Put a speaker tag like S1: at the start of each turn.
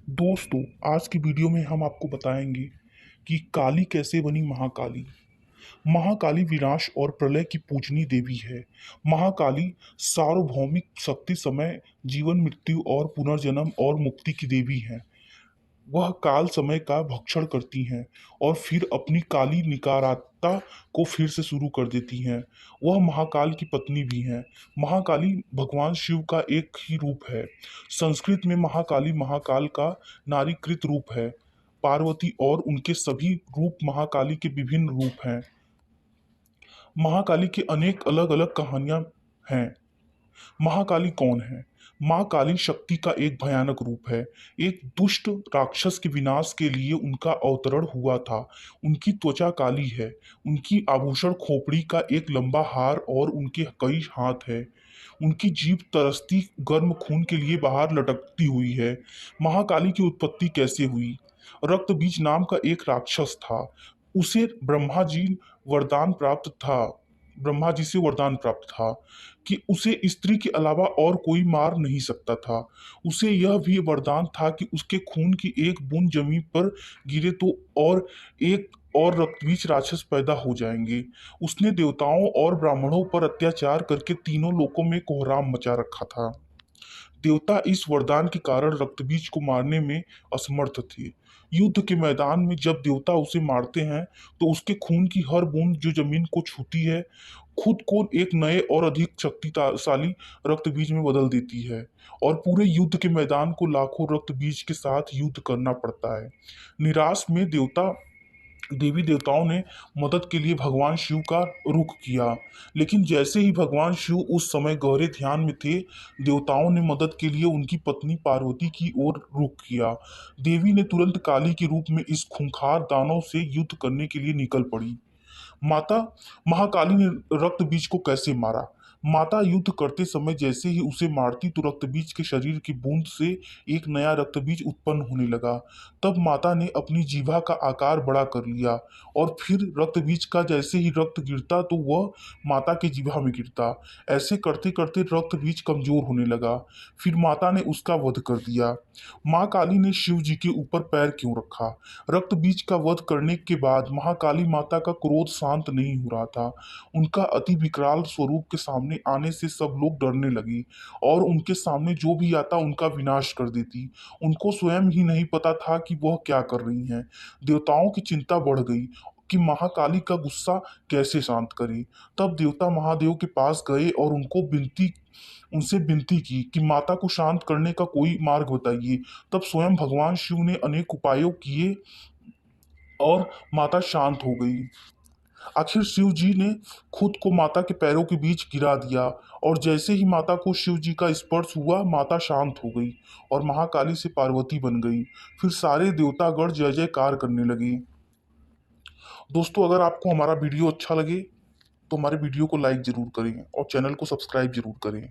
S1: दोस्तों, आज की वीडियो में हम आपको बताएंगे कि काली कैसे बनी महाकाली। महाकाली विनाश और प्रलय की पूजनीय देवी है। महाकाली सार्वभौमिक शक्ति, समय, जीवन, मृत्यु और पुनर्जन्म और मुक्ति की देवी है। वह काल समय का भक्षण करती हैं और फिर अपनी काली निकारात्ता को फिर से शुरू कर देती हैं। वह महाकाल की पत्नी भी हैं। महाकाली भगवान शिव का एक ही रूप है। संस्कृत में महाकाली महाकाल का नारीकृत रूप है। पार्वती और उनके सभी रूप महाकाली के विभिन्न रूप हैं। महाकाली की अनेक अलग अलग कहानियां हैं। महाकाली कौन है? माँ काली शक्ति का एक भयानक रूप है। एक दुष्ट राक्षस के विनाश के लिए उनका अवतरण हुआ था। उनकी त्वचा काली है। उनकी आभूषण खोपड़ी का एक लंबा हार और उनके कई हाथ है। उनकी जीभ तरसती गर्म खून के लिए बाहर लटकती हुई है। महाकाली की उत्पत्ति कैसे हुई? रक्त बीज नाम का एक राक्षस था। उसे ब्रह्मा जी से वरदान प्राप्त था कि उसे स्त्री के अलावा और कोई मार नहीं सकता था। उसे यह भी वरदान था कि उसके खून की एक बूंद जमीन पर गिरे तो और एक और रक्तबीज राक्षस पैदा हो जाएंगे। उसने देवताओं और ब्राह्मणों पर अत्याचार करके तीनों लोकों में कोहराम मचा रखा था। देवता इस वरदान के कारण रक्तबीज को मारने में असमर्थ थे। युद्ध के मैदान में जब देवता उसे मारते हैं तो उसके खून की हर बूंद जो जमीन को छूती है, खुद को एक नए और अधिक शक्तिशाली रक्तबीज में बदल देती है और पूरे युद्ध के मैदान को लाखों रक्तबीज के साथ युद्ध करना पड़ता है। निराश में देवी देवताओं ने मदद के लिए भगवान शिव का रुख किया, लेकिन जैसे ही भगवान शिव उस समय गहरे ध्यान में थे, देवताओं ने मदद के लिए उनकी पत्नी पार्वती की ओर रुख किया। देवी ने तुरंत काली के रूप में इस खूंखार दानव से युद्ध करने के लिए निकल पड़ी। माता महाकाली ने रक्त बीज को कैसे मारा? माता युद्ध करते समय जैसे ही उसे मारती तो रक्त बीज के शरीर की बूंद से एक नया रक्त बीज उत्पन्न होने लगा। तब माता ने अपनी जीभा का आकार बड़ा कर लिया और फिर रक्त बीज का जैसे ही रक्त गिरता तो वह माता के जीभा में गिरता। ऐसे करते करते रक्त बीज कमजोर होने लगा। फिर माता ने उसका वध कर दिया। माँ काली ने शिव जी के ऊपर पैर क्यों रखा? रक्त बीज का वध करने के बाद महाकाली माता का क्रोध शांत नहीं हो रहा था। उनका अति विकराल स्वरूप के सामने आने से सब लोग डरने लगे और उनके सामने जो भी आता उनका विनाश कर देती। उनको स्वयं ही नहीं पता था कि वह क्या कर रही हैं। देवताओं की चिंता बढ़ गई कि महाकाली का गुस्सा कैसे शांत करें। तब देवता महादेव के पास गए और उनसे विनती की कि माता को शांत करने का कोई मार्ग बताइए। तब स्वयं भगवान शिव ने अनेक उपायों किए और माता शांत हो गई। आखिर शिव जी ने खुद को माता के पैरों के बीच गिरा दिया और जैसे ही माता को शिव जी का स्पर्श हुआ, माता शांत हो गई और महाकाली से पार्वती बन गई। फिर सारे देवतागण जय जयकार करने लगे। दोस्तों, अगर आपको हमारा वीडियो अच्छा लगे तो हमारे वीडियो को लाइक जरूर करें और चैनल को सब्सक्राइब जरूर करें।